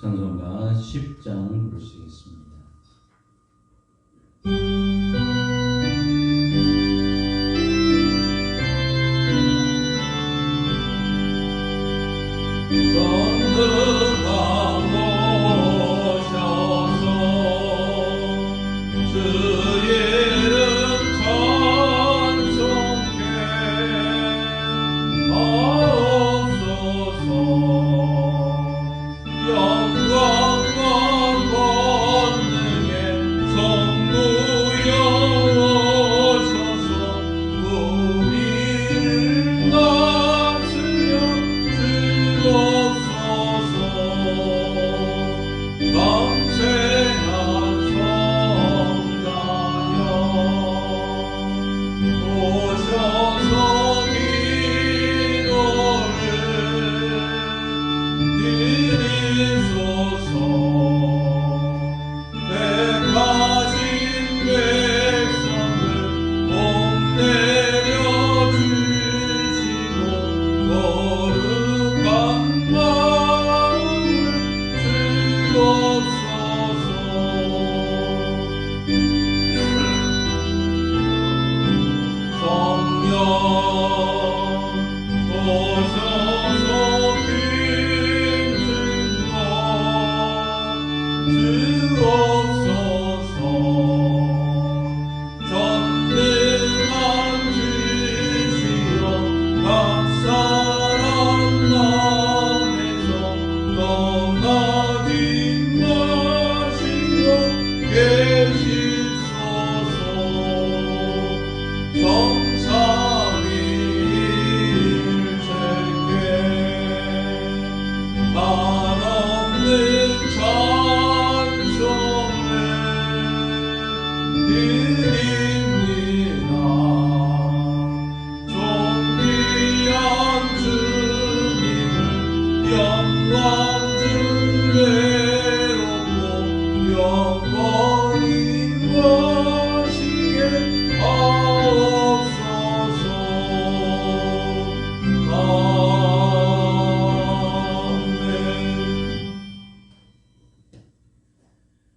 찬송가 10장 부르시겠습니다.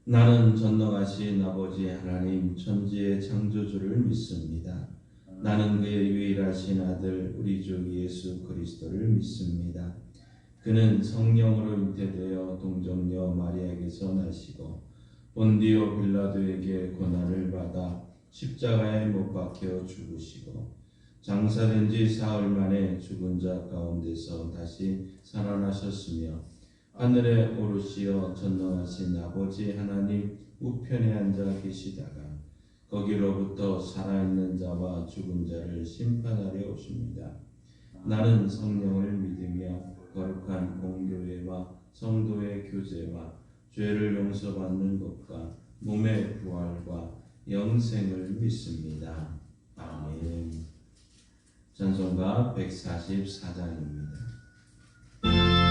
나는 전능하신 아버지 하나님 천지의 창조주를 믿습니다. 나는 그의 유일하신 아들 우리 주 예수 그리스도를 믿습니다. 그는 성령으로 잉태되어 동정녀 마리아에게서 나시고 본디오 빌라도에게 고난을 받아 십자가에 못 박혀 죽으시고 장사된 지 사흘 만에 죽은 자 가운데서 다시 살아나셨으며 하늘에 오르시어 전능하신 아버지 하나님 우편에 앉아 계시다가 거기로부터 살아있는 자와 죽은 자를 심판하려 오십니다. 나는 성령을 믿으며 거룩한 공교회와 성도의 교제와 죄를 용서받는 것과 몸의 부활과 영생을 믿습니다. 아멘. 찬송가 144장입니다. 십자가를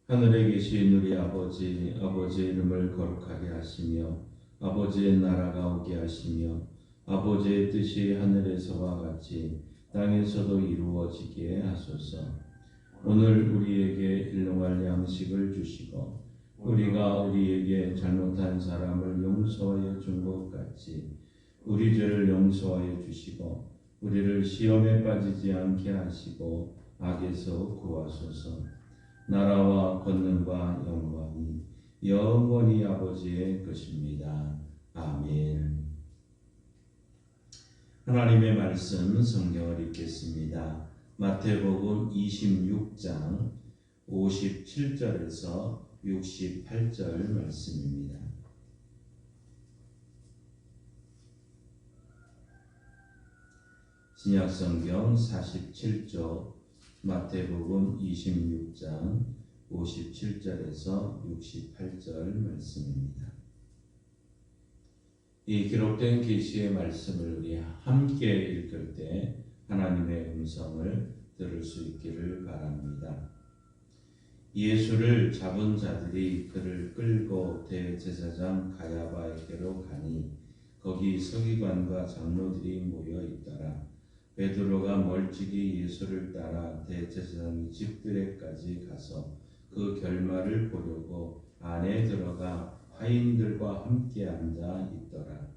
하늘에 계신 우리 아버지, 아버지의 이름을 거룩하게 하시며 아버지의 나라가 오게 하시며 아버지의 뜻이 하늘에서와 같이 땅에서도 이루어지게 하소서. 오늘 우리에게 일용할 양식을 주시고 우리가 우리에게 잘못한 사람을 용서하여 준 것 같이 우리 죄를 용서하여 주시고 우리를 시험에 빠지지 않게 하시고 악에서 구하소서. 나라와 권능과 영광이 영원히 아버지의 것입니다. 아멘. 하나님의 말씀 성경을 읽겠습니다. 마태복음 26장 57절에서 68절 말씀입니다. 신약성경 47조 마태복음 26장 57절에서 68절 말씀입니다. 이 기록된 계시의 말씀을 우리 함께 읽을 때 하나님의 음성을 들을 수 있기를 바랍니다. 예수를 잡은 자들이 그를 끌고 대제사장 가야바에게로 가니 거기 서기관과 장로들이 모여 있더라. 베드로가 멀찍이 예수를 따라 대제사장 집들에까지 가서 그 결말을 보려고 안에 들어가 하인들과 함께 앉아 있더라.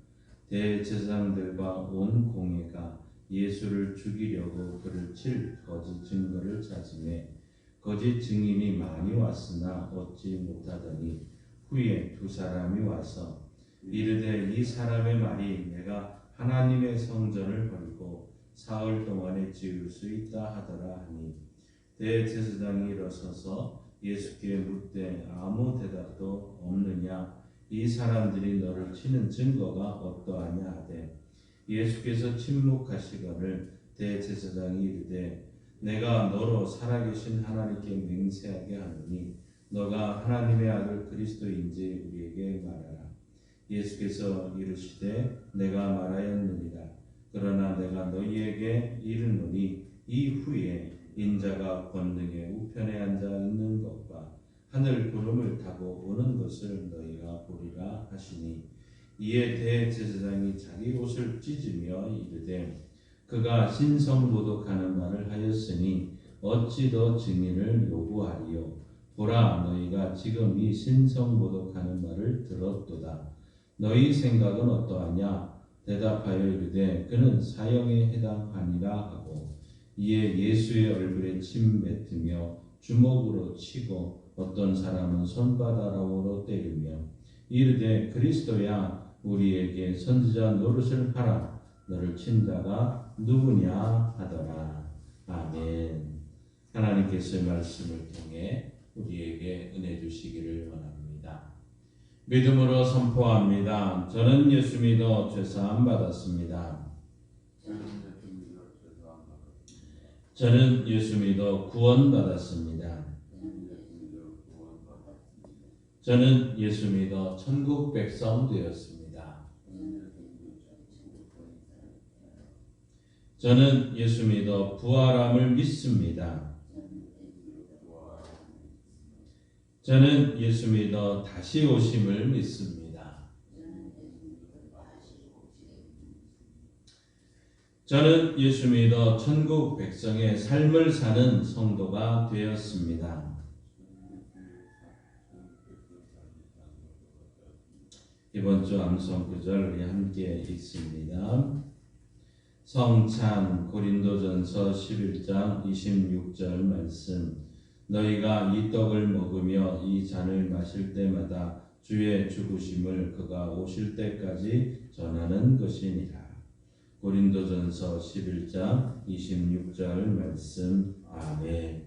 대제사장들과 온 공회가 예수를 죽이려고 그를 칠 거짓 증거를 찾으매 거짓 증인이 많이 왔으나 얻지 못하더니 후에 두 사람이 와서 이르되 이 사람의 말이 내가 하나님의 성전을 버리고 사흘 동안에 지을 수 있다 하더라 하니 대제사장이 일어서서 예수께 묻되 아무 대답도 없느냐? 이 사람들이 너를 치는 증거가 어떠하냐 하되 예수께서 침묵하시거늘 대제사장이 이르되 내가 너로 살아계신 하나님께 맹세하게 하노니 너가 하나님의 아들 그리스도인지 우리에게 말하라. 예수께서 이르시되 내가 말하였느니라. 그러나 내가 너희에게 이르노니 이후에 인자가 권능의 우편에 앉아 있는 것과 하늘 구름을 타고 오는 것을 너희가 보리라 하시니 이에 대제사장이 자기 옷을 찢으며 이르되 그가 신성모독하는 말을 하였으니 어찌 더 증인을 요구하리요. 보라 너희가 지금 이 신성모독하는 말을 들었도다. 너희 생각은 어떠하냐? 대답하여 이르되 그는 사형에 해당하니라 하고 이에 예수의 얼굴에 침 뱉으며 주먹으로 치고 어떤 사람은 손바닥으로 때리며 이르되 그리스도야 우리에게 선지자 노릇을 하라. 너를 친 자가 누구냐 하더라. 아멘. 하나님께서의 말씀을 통해 우리에게 은혜 주시기를 원합니다. 믿음으로 선포합니다. 저는 예수 믿어 죄사함 받았습니다. 저는 예수 믿어 구원 받았습니다. 저는 예수 믿어 천국 백성 되었습니다. 저는 예수 믿어 부활함을 믿습니다. 저는 예수 믿어 다시 오심을 믿습니다. 저는 예수 믿어 천국 백성의 삶을 사는 성도가 되었습니다. 이번 주 암송 구절 우리 함께 읽습니다. 성찬 고린도전서 11장 26절 말씀. 너희가 이 떡을 먹으며 이 잔을 마실 때마다 주의 죽으심을 그가 오실 때까지 전하는 것이니라. 고린도전서 11장 26절 말씀. 아멘.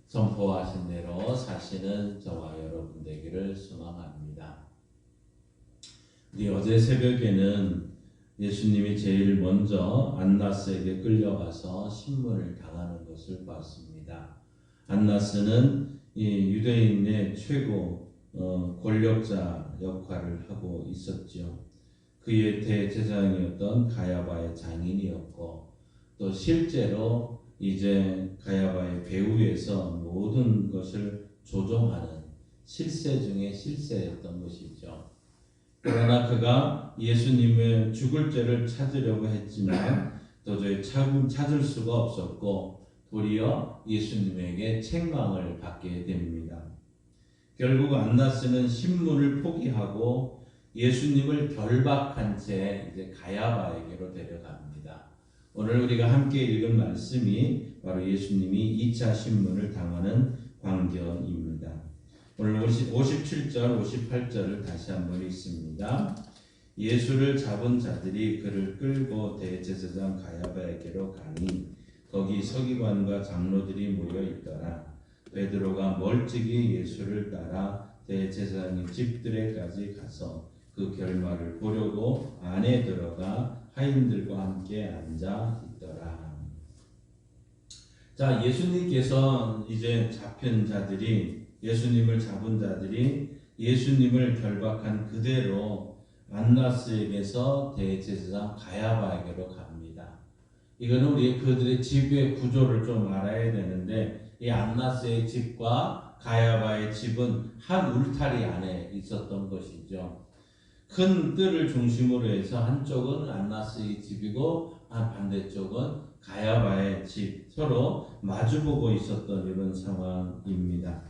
선포하신 대로 사시는 저와 여러분 되기를 소망합니다. 우리 어제 새벽에는 예수님이 제일 먼저 안나스에게 끌려가서 신문을 당하는 것을 봤습니다. 안나스는 이 유대인의 최고 권력자 역할을 하고 있었죠. 그의 대제사장이었던 가야바의 장인이었고 또 실제로 이제 가야바의 배후에서 모든 것을 조종하는 실세 중에 실세였던 것이죠. 그러나 그가 예수님의 죽을 죄를 찾으려고 했지만 도저히 찾을 수가 없었고 도리어 예수님에게 책망을 받게 됩니다. 결국 안나스는 신문을 포기하고 예수님을 결박한 채 이제 가야바에게로 데려갑니다. 오늘 우리가 함께 읽은 말씀이 바로 예수님이 2차 신문을 당하는 광경입니다. 오늘 57절, 58절을 다시 한번 읽습니다. 예수를 잡은 자들이 그를 끌고 대제사장 가야바에게로 가니 거기 서기관과 장로들이 모여 있더라. 베드로가 멀찍이 예수를 따라 대제사장의 집들에까지 가서 그 결말을 보려고 안에 들어가 하인들과 함께 앉아 있더라. 자, 예수님께서 이제 예수님을 잡은 자들이 예수님을 결박한 그대로 안나스에게서 대제사장 가야바에게로 갑니다. 이거는 우리 그들의 집의 구조를 좀 알아야 되는데 이 안나스의 집과 가야바의 집은 한 울타리 안에 있었던 것이죠. 큰 뜰을 중심으로 해서 한쪽은 안나스의 집이고 반대쪽은 가야바의 집, 서로 마주보고 있었던 이런 상황입니다.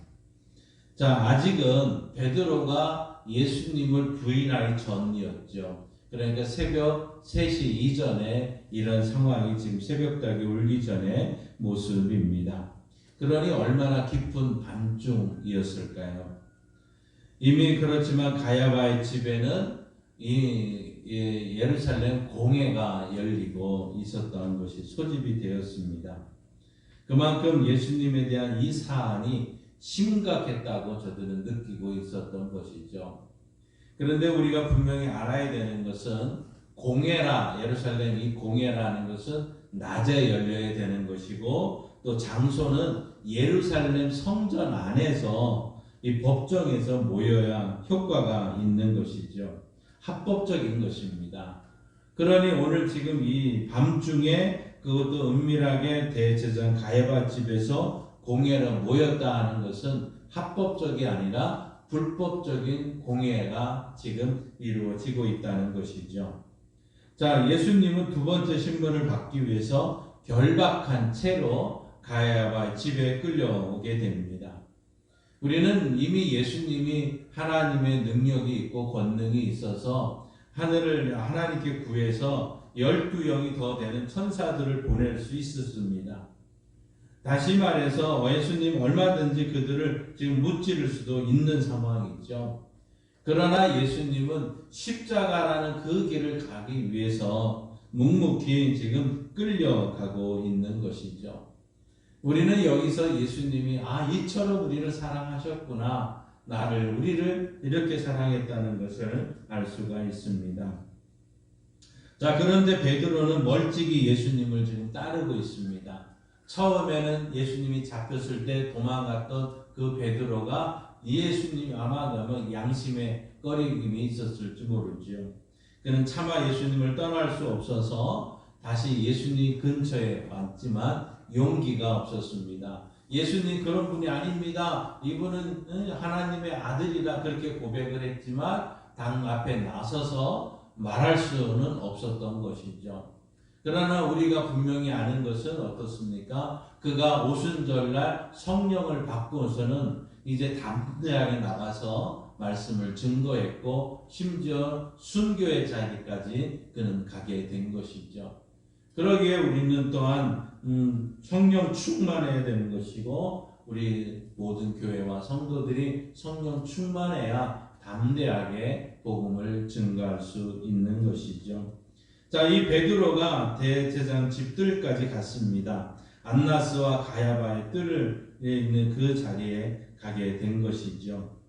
자, 아직은 베드로가 예수님을 부인하기 전이었죠. 그러니까 새벽 3시 이전에 이런 상황이 지금 새벽닭이 울기 전의 모습입니다. 그러니 얼마나 깊은 밤중이었을까요? 이미 그렇지만 가야바의 집에는 예루살렘 공회가 열리고 있었던 것이 소집이 되었습니다. 그만큼 예수님에 대한 이 사안이 심각했다고 저들은 느끼고 있었던 것이죠. 그런데 우리가 분명히 알아야 되는 것은 예루살렘 이 공회라는 것은 낮에 열려야 되는 것이고 또 장소는 예루살렘 성전 안에서 이 법정에서 모여야 효과가 있는 것이죠. 합법적인 것입니다. 그러니 오늘 지금 이 밤중에 그것도 은밀하게 대제사장 가야바 집에서 공회로 모였다 하는 것은 합법적이 아니라 불법적인 공회가 지금 이루어지고 있다는 것이죠. 자, 예수님은 두 번째 신문을 받기 위해서 결박한 채로 가야바 집에 끌려오게 됩니다. 우리는 이미 예수님이 하나님의 능력이 있고 권능이 있어서 하나님께 구해서 12영이 더 되는 천사들을 보낼 수 있었습니다. 다시 말해서 예수님 얼마든지 그들을 지금 무찌를 수도 있는 상황이죠. 그러나 예수님은 십자가라는 그 길을 가기 위해서 묵묵히 지금 끌려가고 있는 것이죠. 우리는 여기서 예수님이 이처럼 우리를 사랑하셨구나, 우리를 이렇게 사랑했다는 것을 알 수가 있습니다. 자, 그런데 베드로는 멀찍이 예수님을 지금 따르고 있습니다. 처음에는 예수님이 잡혔을 때 도망갔던 그 베드로가 예수님이 아마 양심의 꺼리낌이 있었을지 모르지요. 그는 차마 예수님을 떠날 수 없어서 다시 예수님 근처에 왔지만 용기가 없었습니다. 예수님 그런 분이 아닙니다. 이분은 하나님의 아들이라 그렇게 고백을 했지만 당 앞에 나서서 말할 수는 없었던 것이죠. 그러나 우리가 분명히 아는 것은 어떻습니까? 그가 오순절날 성령을 받고서는 이제 담대하게 나가서 말씀을 증거했고 심지어 순교의 자리까지 그는 가게 된 것이죠. 그러기에 우리는 또한 성령 충만해야 되는 것이고 우리 모든 교회와 성도들이 성령 충만해야 담대하게 복음을 증거할 수 있는 것이죠. 자, 이 베드로가 대제사장 집들까지 갔습니다. 안나스와 가야바의 뜰에 있는 그 자리에 가게 된 것이죠.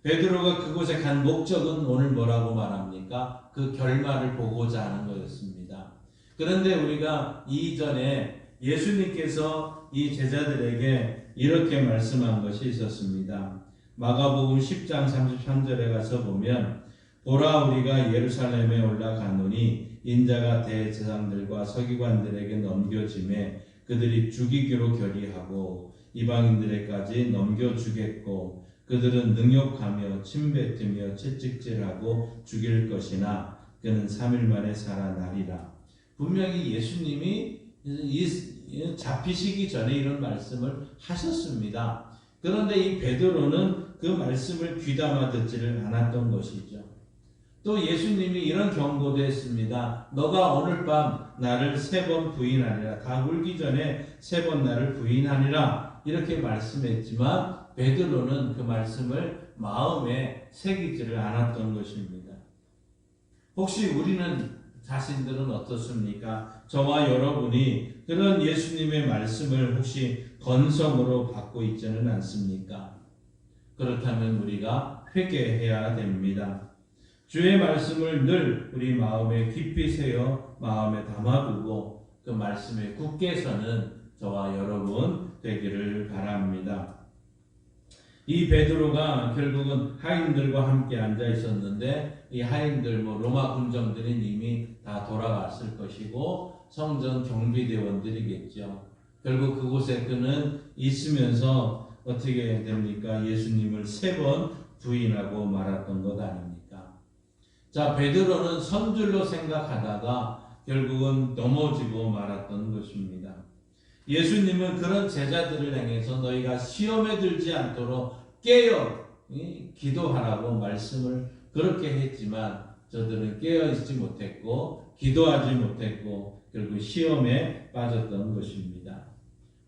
베드로가 그곳에 간 목적은 오늘 뭐라고 말합니까? 그 결말을 보고자 하는 거였습니다. 그런데 우리가 이전에 예수님께서 이 제자들에게 이렇게 말씀한 것이 있었습니다. 마가복음 10장 33절에 가서 보면 보라 우리가 예루살렘에 올라가노니 인자가 대제사장들과 서기관들에게 넘겨짐에 그들이 죽이기로 결의하고 이방인들에게까지 넘겨주겠고 그들은 능욕하며 침뱉으며 채찍질하고 죽일 것이나 그는 3일 만에 살아나리라. 분명히 예수님이 잡히시기 전에 이런 말씀을 하셨습니다. 그런데 이 베드로는 그 말씀을 귀담아 듣지를 않았던 것이죠. 또 예수님이 이런 경고도 했습니다. 너가 오늘 밤 나를 3번 부인하리라. 다 울기 전에 3번 나를 부인하리라. 이렇게 말씀했지만 베드로는 그 말씀을 마음에 새기지를 않았던 것입니다. 혹시 우리는 자신들은 어떻습니까? 저와 여러분이 그런 예수님의 말씀을 혹시 건성으로 받고 있지는 않습니까? 그렇다면 우리가 회개해야 됩니다. 주의 말씀을 늘 우리 마음에 깊이 새어 마음에 담아두고 그 말씀에 굳게 서는 저와 여러분 되기를 바랍니다. 이 베드로가 결국은 하인들과 함께 앉아 있었는데 이 하인들 로마 군정들은 이미 다 돌아갔을 것이고 성전 경비대원들이겠죠. 결국 그곳에 그는 있으면서 어떻게 됩니까? 예수님을 3번 부인하고 말았던 것 아닙니까? 자, 베드로는 선줄로 생각하다가 결국은 넘어지고 말았던 것입니다. 예수님은 그런 제자들을 향해서 너희가 시험에 들지 않도록 깨어 기도하라고 말씀을 그렇게 했지만 저들은 깨어 있지 못했고 기도하지 못했고 결국 시험에 빠졌던 것입니다.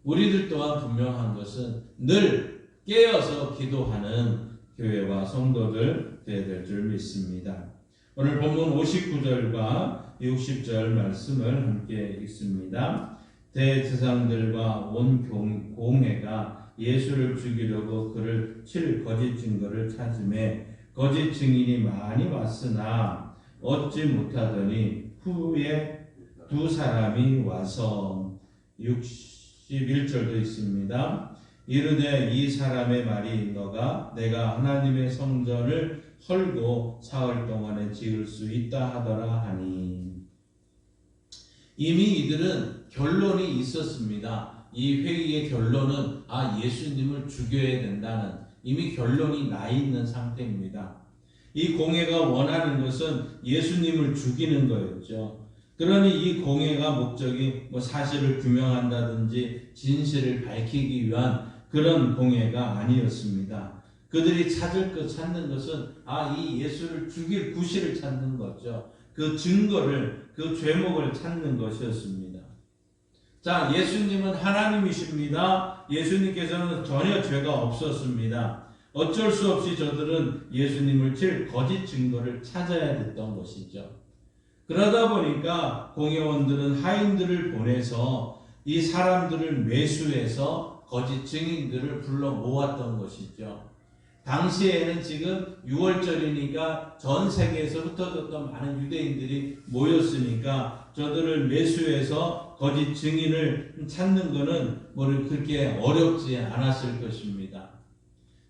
우리들 또한 분명한 것은 늘 깨어서 기도하는 교회와 성도들 되어야 될 줄 믿습니다. 오늘 본문 59절과 60절 말씀을 함께 읽습니다. 대제사장들과 온 공회가 예수를 죽이려고 그를 칠 거짓 증거를 찾음에 거짓 증인이 많이 왔으나 얻지 못하더니 후에 2 사람이 와서 61절도 있습니다. 이르되 이 사람의 말이 내가 하나님의 성전을 헐고 사흘 동안에 지을 수 있다 하더라 하니. 이미 이들은 결론이 있었습니다. 이 회의의 결론은 예수님을 죽여야 된다는 이미 결론이 나 있는 상태입니다. 이 공회가 원하는 것은 예수님을 죽이는 거였죠. 그러니 이 공회가 목적이 사실을 규명한다든지 진실을 밝히기 위한 그런 공회가 아니었습니다. 그들이 찾는 것은 이 예수를 죽일 구실을 찾는 거죠. 그 증거를, 그 죄목을 찾는 것이었습니다. 자, 예수님은 하나님이십니다. 예수님께서는 전혀 죄가 없었습니다. 어쩔 수 없이 저들은 예수님을 칠 거짓 증거를 찾아야 됐던 것이죠. 그러다 보니까 공회원들은 하인들을 보내서 이 사람들을 매수해서 거짓 증인들을 불러 모았던 것이죠. 당시에는 지금 6월절이니까 전 세계에서 흩어졌던 많은 유대인들이 모였으니까 저들을 매수해서 거짓 증인을 찾는 것은 그렇게 어렵지 않았을 것입니다.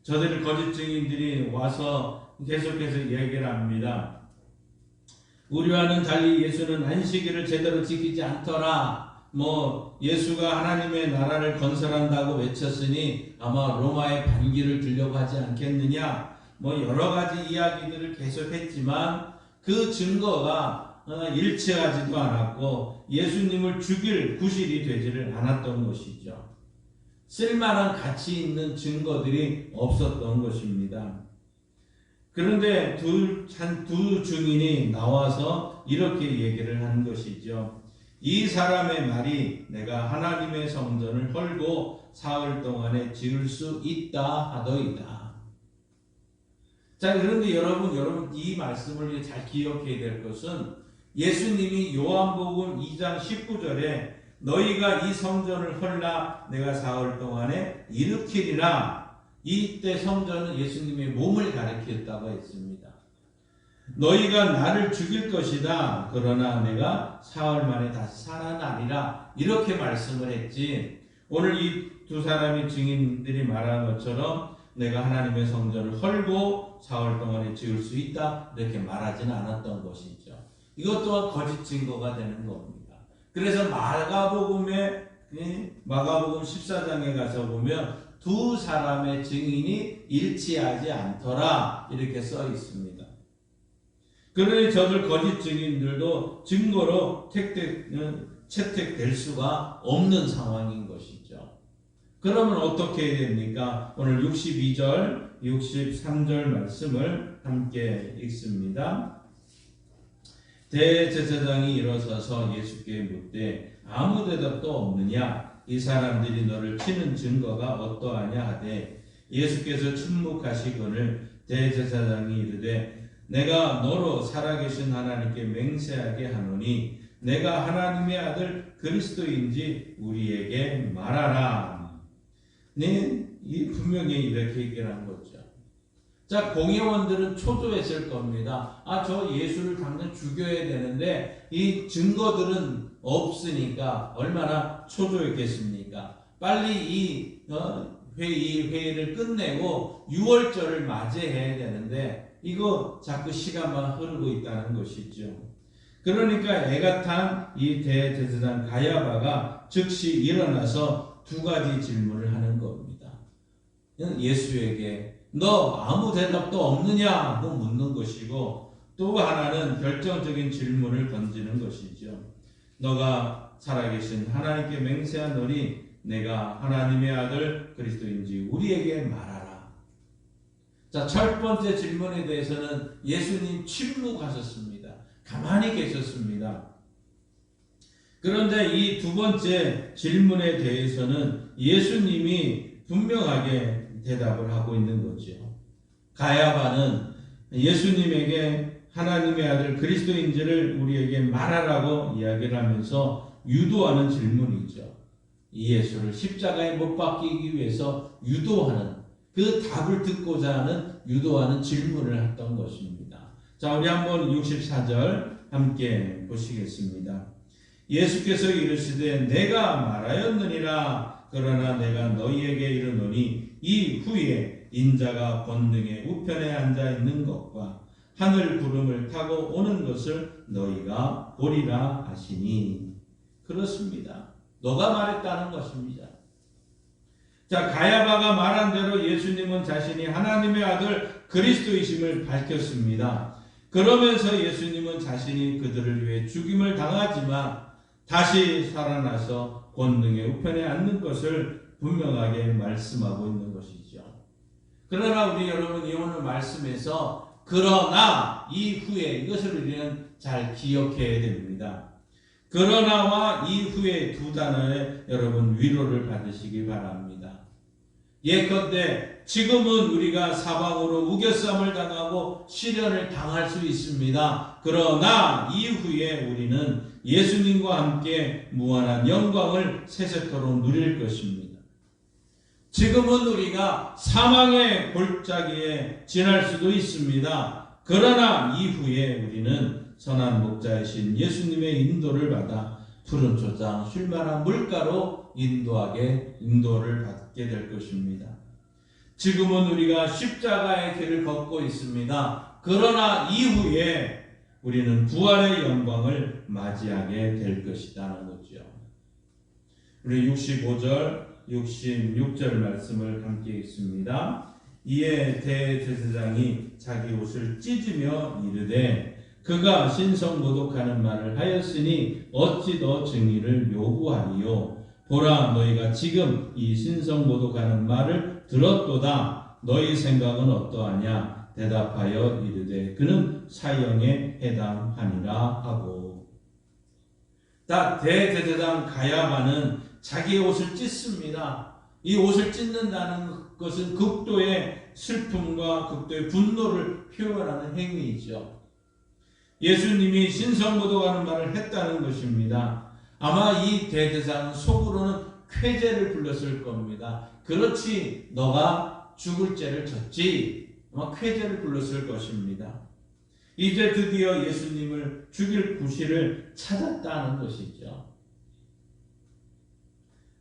저들 거짓 증인들이 와서 계속해서 얘기를 합니다. 우리와는 달리 예수는 안식일을 제대로 지키지 않더라. 예수가 하나님의 나라를 건설한다고 외쳤으니 아마 로마의 반기를 들려고 하지 않겠느냐. 여러 가지 이야기들을 계속했지만 그 증거가 일치하지도 않았고 예수님을 죽일 구실이 되지를 않았던 것이죠. 쓸만한 가치 있는 증거들이 없었던 것입니다. 그런데 두 증인이 나와서 이렇게 얘기를 한 것이죠. 이 사람의 말이 내가 하나님의 성전을 헐고 사흘 동안에 지을 수 있다 하더이다. 자, 그런데 여러분 이 말씀을 잘 기억해야 될 것은 예수님이 요한복음 2장 19절에 너희가 이 성전을 헐라 내가 사흘 동안에 일으키리라. 이때 성전은 예수님의 몸을 가리켰다고 했습니다. 너희가 나를 죽일 것이다. 그러나 내가 사흘 만에 다시 살아나리라. 이렇게 말씀을 했지. 오늘 이 두 사람의 증인들이 말한 것처럼 내가 하나님의 성전을 헐고 사흘 동안에 지을 수 있다. 이렇게 말하지는 않았던 것이죠. 이것 또한 거짓 증거가 되는 겁니다. 그래서 마가복음 14장에 가서 보면 두 사람의 증인이 일치하지 않더라. 이렇게 써 있습니다. 그러니 저들 거짓 증인들도 증거로 채택될 수가 없는 상황인 것이죠. 그러면 어떻게 해야 됩니까? 오늘 62절, 63절 말씀을 함께 읽습니다. 대제사장이 일어서서 예수께 묻되 아무 대답도 없느냐? 이 사람들이 너를 치는 증거가 어떠하냐 하되 예수께서 침묵하시거늘 대제사장이 이르되 내가 너로 살아계신 하나님께 맹세하게 하노니 내가 하나님의 아들 그리스도인지 우리에게 말하라. 이 분명히 이렇게 얘기를 한 거죠. 자, 공회원들은 초조했을 겁니다. 저 예수를 당장 죽여야 되는데 이 증거들은 없으니까 얼마나 초조했겠습니까? 빨리 이 회의를 끝내고 6월절을 맞이해야 되는데 이거 자꾸 시간만 흐르고 있다는 것이죠. 그러니까 애가 탄 이 대제사장 가야바가 즉시 일어나서 두 가지 질문을 하는 겁니다. 예수에게 너 아무 대답도 없느냐고 묻는 것이고 또 하나는 결정적인 질문을 던지는 것이죠. 너가 살아계신 하나님께 맹세하노니 내가 하나님의 아들 그리스도인지 우리에게 말하라. 자, 첫 번째 질문에 대해서는 예수님 침묵하셨습니다. 가만히 계셨습니다. 그런데 이 두 번째 질문에 대해서는 예수님이 분명하게 대답을 하고 있는 거죠. 가야바는 예수님에게 하나님의 아들 그리스도인지를 우리에게 말하라고 이야기를 하면서 유도하는 질문이죠. 이 예수를 십자가에 못 박히기 위해서 유도하는 그 답을 듣고자 하는 유도하는 질문을 했던 것입니다. 자, 우리 한번 64절 함께 보시겠습니다. 예수께서 이르시되 내가 말하였느니라. 그러나 내가 너희에게 이르노니 이후에 인자가 권능의 우편에 앉아 있는 것과 하늘 구름을 타고 오는 것을 너희가 보리라 하시니. 그렇습니다. 너가 말했다는 것입니다. 자, 가야바가 말한 대로 예수님은 자신이 하나님의 아들 그리스도이심을 밝혔습니다. 그러면서 예수님은 자신이 그들을 위해 죽임을 당하지만 다시 살아나서 권능의 우편에 앉는 것을 분명하게 말씀하고 있는 것이죠. 그러나 우리 여러분 이 오늘 말씀에서 그러나 이후에 이것을 우리는 잘 기억해야 됩니다. 그러나와 이후에 두 단어에 여러분 위로를 받으시기 바랍니다. 예컨대 지금은 우리가 사방으로 우겨쌈을 당하고 시련을 당할 수 있습니다. 그러나 이후에 우리는 예수님과 함께 무한한 영광을 세세토록 누릴 것입니다. 지금은 우리가 사망의 골짜기에 지날 수도 있습니다. 그러나 이후에 우리는 선한 목자이신 예수님의 인도를 받아 푸른 초장 쉴만한 물가로 인도를 받게 될 것입니다. 지금은 우리가 십자가의 길을 걷고 있습니다. 그러나 이후에 우리는 부활의 영광을 맞이하게 될 것이라는 거죠. 우리 65절, 66절 말씀을 함께 읽습니다. 이에 대제사장이 자기 옷을 찢으며 이르되 그가 신성모독하는 말을 하였으니 어찌 더 증인을 요구하리요. 보라, 너희가 지금 이 신성모독하는 말을 들었도다. 너희 생각은 어떠하냐? 대답하여 이르되 그는 사형에 해당하니라 하고. 대제사장 가야바는 자기의 옷을 찢습니다. 이 옷을 찢는다는 것은 극도의 슬픔과 극도의 분노를 표현하는 행위이죠. 예수님이 신성모독하는 말을 했다는 것입니다. 아마 이 대제사장은 속으로는 쾌재를 불렀을 겁니다. 그렇지, 너가 죽을 죄를 졌지. 아마 쾌재를 불렀을 것입니다. 이제 드디어 예수님을 죽일 구실을 찾았다는 것이죠.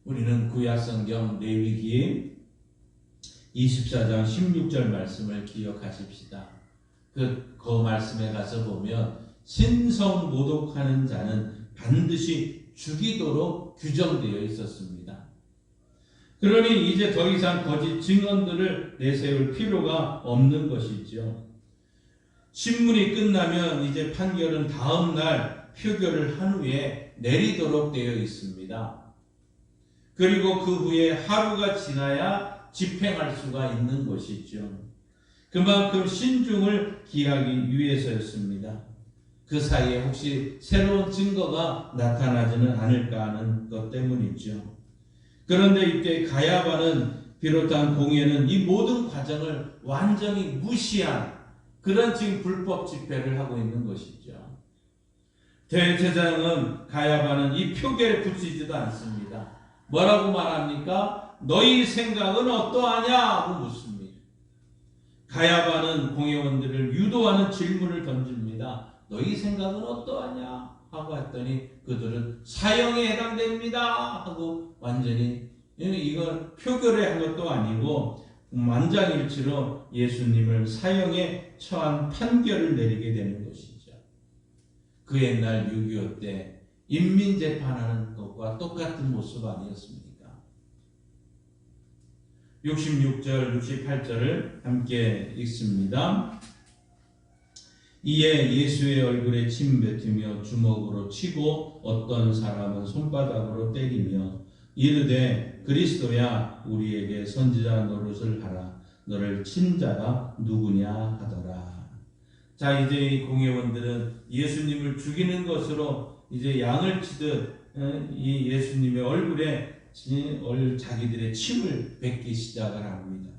우리는 구약성경 레위기 24장 16절 말씀을 기억하십시다. 그 말씀에 가서 보면 신성모독하는 자는 반드시 죽이도록 규정되어 있었습니다. 그러니 이제 더 이상 거짓 증언들을 내세울 필요가 없는 것이죠. 신문이 끝나면 이제 판결은 다음 날 표결을 한 후에 내리도록 되어 있습니다. 그리고 그 후에 하루가 지나야 집행할 수가 있는 것이죠. 그만큼 신중을 기하기 위해서였습니다. 그 사이에 혹시 새로운 증거가 나타나지는 않을까 하는 것 때문이죠. 그런데 이때 가야바는 비롯한 공회는 이 모든 과정을 완전히 무시한 그런 지금 불법 집회를 하고 있는 것이죠. 대제사장은 가야바는 이 표결에 붙이지도 않습니다. 뭐라고 말합니까? 너희 생각은 어떠하냐? 하고 묻습니다. 가야바는 공회원들을 유도하는 질문을 던집니다. 너희 생각은 어떠하냐? 하고 했더니 그들은 사형에 해당됩니다. 하고 완전히 이건 표결에 한 것도 아니고 만장일치로 예수님을 사형에 처한 판결을 내리게 되는 것이죠. 그 옛날 6.25 때 인민재판하는 것과 똑같은 모습 아니었습니까? 66절, 68절을 함께 읽습니다. 이에 예수의 얼굴에 침 뱉으며 주먹으로 치고 어떤 사람은 손바닥으로 때리며 이르되 그리스도야 우리에게 선지자 노릇을 하라. 너를 친 자가 누구냐 하더라. 자, 이제 이 공회원들은 예수님을 죽이는 것으로 이제 양을 치듯 이 예수님의 얼굴에 자기들의 침을 뱉기 시작을 합니다.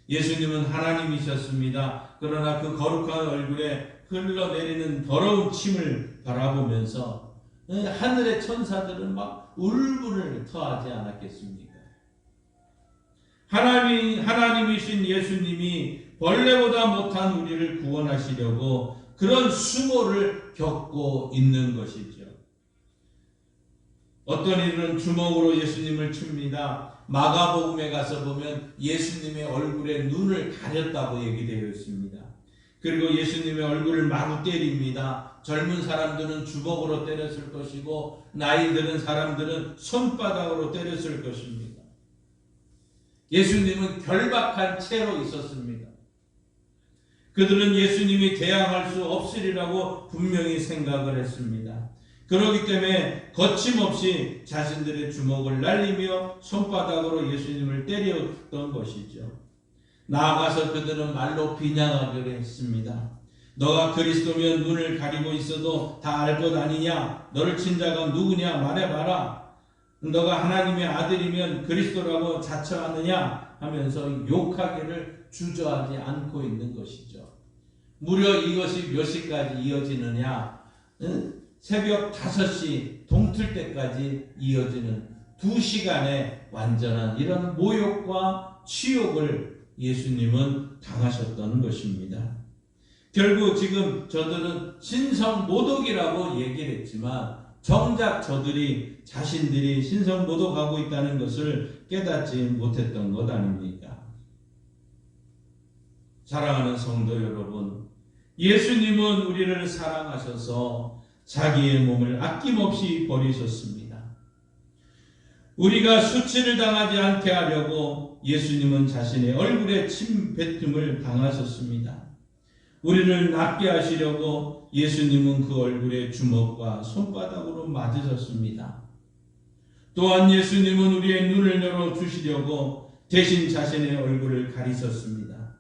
예수님은 하나님이셨습니다. 그러나 그 거룩한 얼굴에 흘러내리는 더러운 침을 바라보면서 하늘의 천사들은 막 울분을 토하지 않았겠습니까? 하나님이신 예수님이 벌레보다 못한 우리를 구원하시려고 그런 수모를 겪고 있는 것이죠. 어떤 이들은 주먹으로 예수님을 칩니다. 마가복음에 가서 보면 예수님의 얼굴에 눈을 가렸다고 얘기되어 있습니다. 그리고 예수님의 얼굴을 마구 때립니다. 젊은 사람들은 주먹으로 때렸을 것이고 나이 들은 사람들은 손바닥으로 때렸을 것입니다. 예수님은 결박한 채로 있었습니다. 그들은 예수님이 대항할 수 없으리라고 분명히 생각을 했습니다. 그렇기 때문에 거침없이 자신들의 주먹을 날리며 손바닥으로 예수님을 때렸던 것이죠. 나아가서 그들은 말로 비난하기로 했습니다. 너가 그리스도면 눈을 가리고 있어도 다 알 것 아니냐? 너를 친 자가 누구냐? 말해봐라. 너가 하나님의 아들이면 그리스도라고 자처하느냐? 하면서 욕하기를 주저하지 않고 있는 것이죠. 무려 이것이 몇 시까지 이어지느냐? 새벽 5시 동틀 때까지 이어지는 2시간의 완전한 이런 모욕과 치욕을 예수님은 당하셨던 것입니다. 결국 지금 저들은 신성모독이라고 얘기를 했지만 정작 저들이 자신들이 신성모독하고 있다는 것을 깨닫지 못했던 것 아닙니까? 사랑하는 성도 여러분, 예수님은 우리를 사랑하셔서 자기의 몸을 아낌없이 버리셨습니다. 우리가 수치를 당하지 않게 하려고 예수님은 자신의 얼굴에 침뱉음을 당하셨습니다. 우리를 낫게 하시려고 예수님은 그 얼굴에 주먹과 손바닥으로 맞으셨습니다. 또한 예수님은 우리의 눈을 열어주시려고 대신 자신의 얼굴을 가리셨습니다.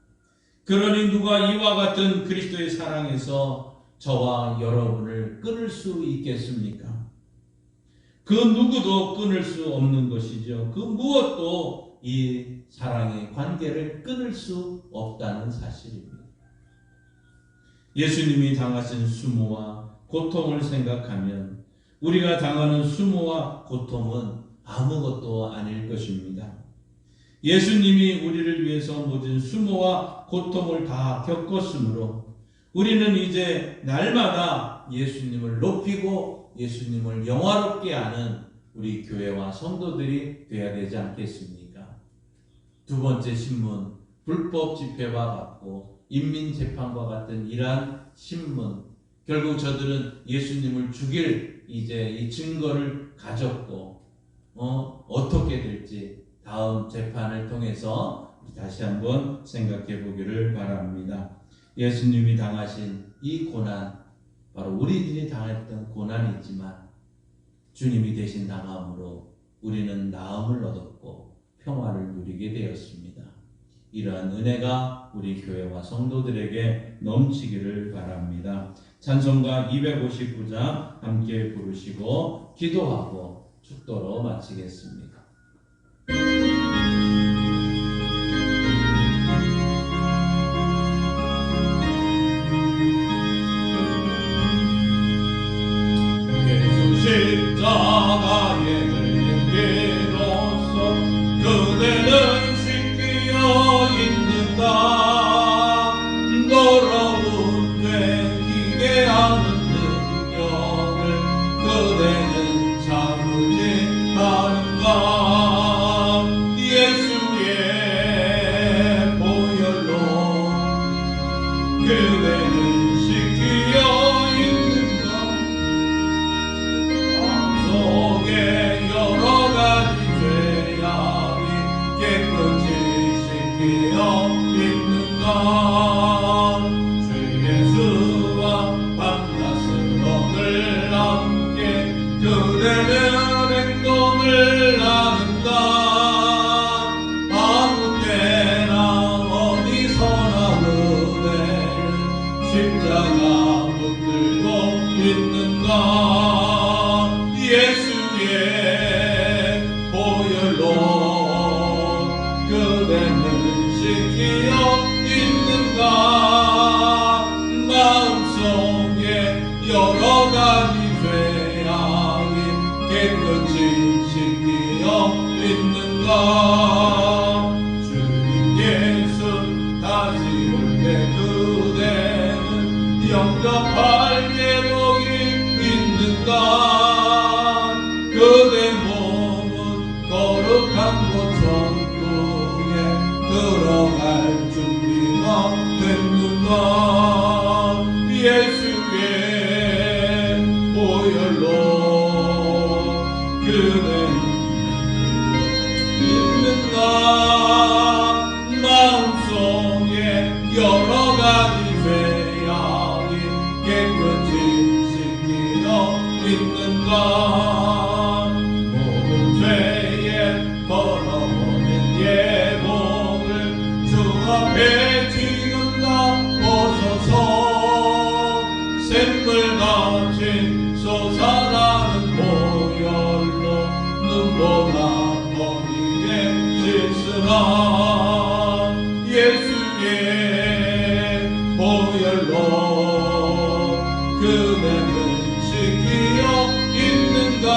그러니 누가 이와 같은 그리스도의 사랑에서 저와 여러분을 끊을 수 있겠습니까? 그 누구도 끊을 수 없는 것이죠. 그 무엇도 이 사랑의 관계를 끊을 수 없다는 사실입니다. 예수님이 당하신 수모와 고통을 생각하면 우리가 당하는 수모와 고통은 아무것도 아닐 것입니다. 예수님이 우리를 위해서 모든 수모와 고통을 다 겪었으므로 우리는 이제 날마다 예수님을 높이고 예수님을 영화롭게 하는 우리 교회와 성도들이 되어야 되지 않겠습니까? 두 번째 신문, 불법 집회와 같고 인민재판과 같은 이러한 신문, 결국 저들은 예수님을 죽일 이제 이 증거를 가졌고 어떻게 될지 다음 재판을 통해서 다시 한번 생각해 보기를 바랍니다. 예수님이 당하신 이 고난, 바로 우리들이 당했던 고난이지만 주님이 대신 당함으로 우리는 나음을 얻었고 평화를 누리게 되었습니다. 이러한 은혜가 우리 교회와 성도들에게 넘치기를 바랍니다. 찬송가 259장 함께 부르시고 기도하고 축도로 마치겠습니다. 십자가에 흘린 피로써 그대는 씻기어 있는가. 더러운 죄 기게 하는 능력을 그대는 참으지 않은가. 예수의 보혈로 그대는 씻기어 여러 가지 죄악이 깨끗이 씻기어 있는가. 주 예수와 밤낮으로 늘 함께 그대는 행동을 하는가. 아무 때나 어디서나 그대는 십자가 붙들고 있는가. 예수의 보혈로 그대는 씻기어 있는가. 마음속에 여러 가지 죄악이 깨끗이 씻기어 있는가. 주님 예수 다시 올 때 그대는 영접할 예복이 있는가. 그대 몸은 거룩한 곳 천국에 들어갈 준비가 됐는가. 예수의 보혈로 그대는 있는가. 마음속에 여러 가지 죄악이 깨끗이 씻기어 있는가. 앞에 지금 다 벗어서 샘물같이 솟아나는 보혈로 눈보다 더미게 씻으라. 예수의 보혈로 그대는 씻기어 있는가.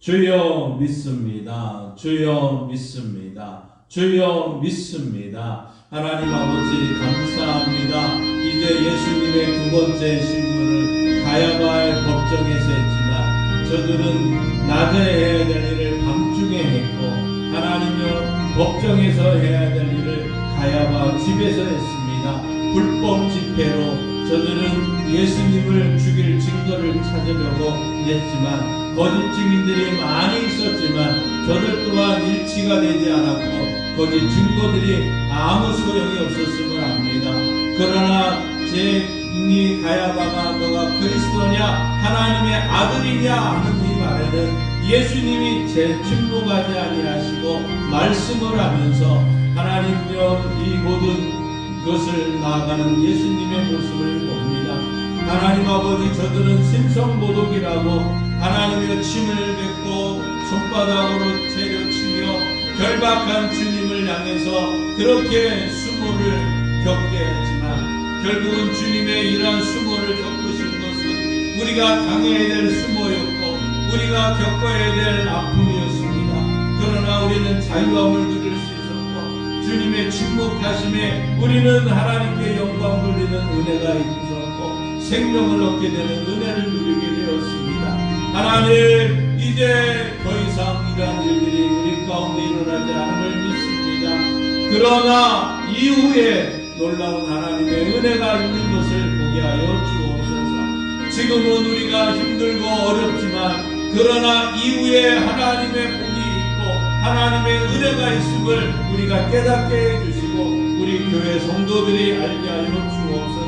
주여 믿습니다. 주여 믿습니다. 주여 믿습니다. 하나님 아버지 감사합니다. 이제 예수님의 두 번째 신문을 가야바의 법정에서 했지만 저들은 낮에 해야 될 일을 밤중에 했고 하나님여 법정에서 해야 될 일을 가야바 집에서 했습니다. 불법 집회로 저들은 예수님을 죽일 증거를 찾으려고 했지만 거짓 증인들이 많이 있었지만 저들 또한 일치가 되지 않았고 거짓 증거들이 아무 소용이 없었음을 압니다. 그러나 제 가야바가 너가 그리스도냐 하나님의 아들이냐 하는 이 말에는 예수님이 침묵하지 아니하시고 말씀을 하면서 하나님여 이 모든 그것을 나아가는 예수님의 모습을 봅니다. 하나님 아버지 저들은 심성모독이라고 하나님의 침을 뱉고 손바닥으로 때려치며 결박한 주님을 향해서 그렇게 수모를 겪게 했지만 결국은 주님의 이러한 수모를 겪으신 것은 우리가 당해야 될 수모였고 우리가 겪어야 될 아픔이었습니다. 그러나 우리는 자유함을 누릴 수 있었고 주님의 침묵하심에 우리는 하나님께 영광 돌리는 은혜가 있었고 생명을 얻게 되는 은혜를 누리게 되었습니다. 하나님 이제 더 이상 이러한 일들이 우리 가운데 일어나지 않음을 믿습니다. 그러나 이후에 놀라운 하나님의 은혜가 있는 것을 보게 하여 주옵소서. 지금은 우리가 힘들고 어렵지만 그러나 이후에 하나님의 복이 있고 하나님의 은혜가 있음을 우리가 깨닫게 해주시고 우리 교회 성도들이 알게 하여 주옵소서.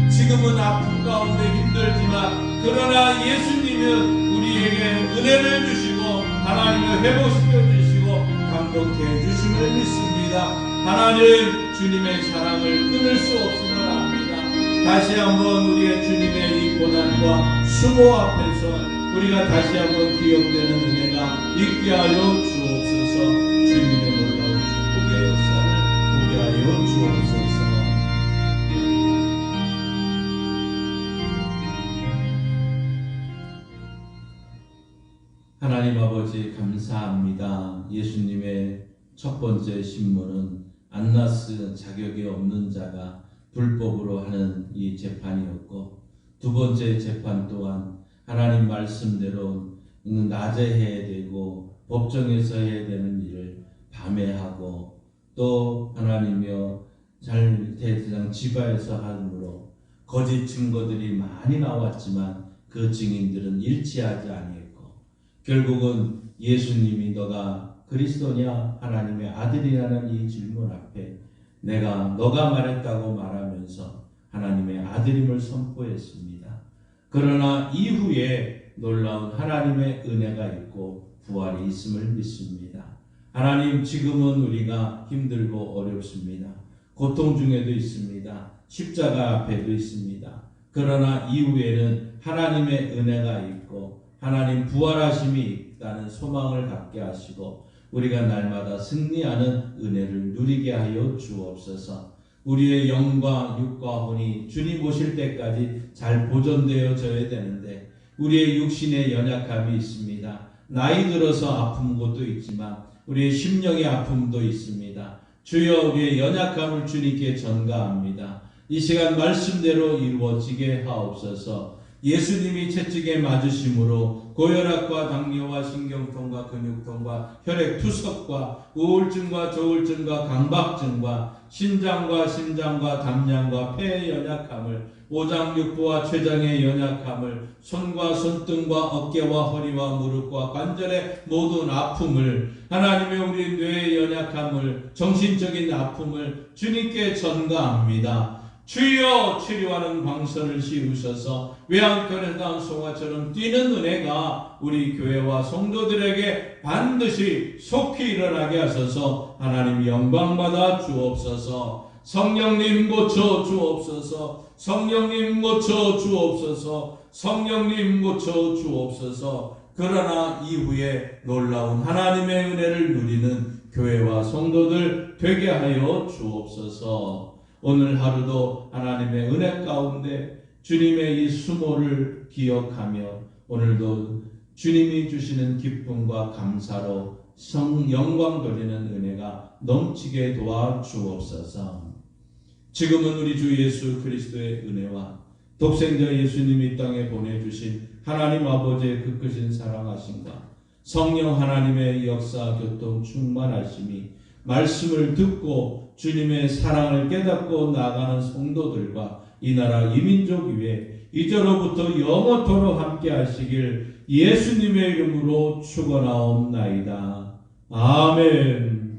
지금은 아픔 가운데 힘들지만 그러나 예수님은 우리에게 은혜를 주시고 하나님을 회복시켜 주시고 감동케 해주심을 믿습니다. 하나님 주님의 사랑을 끊을 수 없음을 압니다. 다시 한번 우리의 주님의 이 고난과 수모 앞에서 우리가 다시 한번 기억되는 은혜가 있게 하여 주옵소서. 주님의 놀라운 축복의 역사를 보게 하여 주옵소서. 하나님 아버지 감사합니다. 예수님의 첫 번째 신문은 안나스 자격이 없는 자가 불법으로 하는 이 재판이었고 두 번째 재판 또한 하나님 말씀대로 낮에 해야 되고 법정에서 해야 되는 일을 밤에 하고 또 하나님이여 대제사장 지바에서 함으로 거짓 증거들이 많이 나왔지만 그 증인들은 일치하지 아니했고 결국은 예수님이 너가 그리스도냐 하나님의 아들이라는 이 질문 앞에 내가 너가 말했다고 말하면서 하나님의 아들임을 선포했습니다. 그러나 이후에 놀라운 하나님의 은혜가 있고 부활이 있음을 믿습니다. 하나님 지금은 우리가 힘들고 어렵습니다. 고통 중에도 있습니다. 십자가 앞에도 있습니다. 그러나 이후에는 하나님의 은혜가 있고 하나님 부활하심이 있다는 소망을 갖게 하시고 우리가 날마다 승리하는 은혜를 누리게 하여 주옵소서. 우리의 영과 육과 혼이 주님 오실 때까지 잘 보존되어져야 되는데 우리의 육신의 연약함이 있습니다. 나이 들어서 아픈 것도 있지만 우리의 심령의 아픔도 있습니다. 주여 우리의 연약함을 주님께 전가합니다. 이 시간 말씀대로 이루어지게 하옵소서. 예수님이 채찍에 맞으심으로 고혈압과 당뇨와 신경통과 근육통과 혈액투석과 우울증과 조울증과 강박증과 신장과 심장과 담량과 폐의 연약함을 오장육부와 췌장의 연약함을 손과 손등과 어깨와 허리와 무릎과 관절의 모든 아픔을 하나님의 우리 뇌의 연약함을 정신적인 아픔을 주님께 전가합니다. 주여 치료하는 광선을 씌우셔서 외양간에 닿은 송아처럼 뛰는 은혜가 우리 교회와 성도들에게 반드시 속히 일어나게 하셔서 하나님 영광받아 주옵소서. 성령님 고쳐 주옵소서. 성령님 고쳐 주옵소서. 성령님 고쳐 주옵소서. 그러나 이후에 놀라운 하나님의 은혜를 누리는 교회와 성도들 되게 하여 주옵소서. 오늘 하루도 하나님의 은혜 가운데 주님의 이 수모를 기억하며 오늘도 주님이 주시는 기쁨과 감사로 영광 돌리는 은혜가 넘치게 도와 주옵소서. 지금은 우리 주 예수 그리스도의 은혜와 독생자 예수님이 이 땅에 보내주신 하나님 아버지의 그 크신 사랑하심과 성령 하나님의 역사 교통 충만하심이 말씀을 듣고 주님의 사랑을 깨닫고 나아가는 성도들과 이 나라 이민족 위에 이제로부터 영원토록 함께 하시길 예수님의 이름으로 축원하옵나이다. 아멘.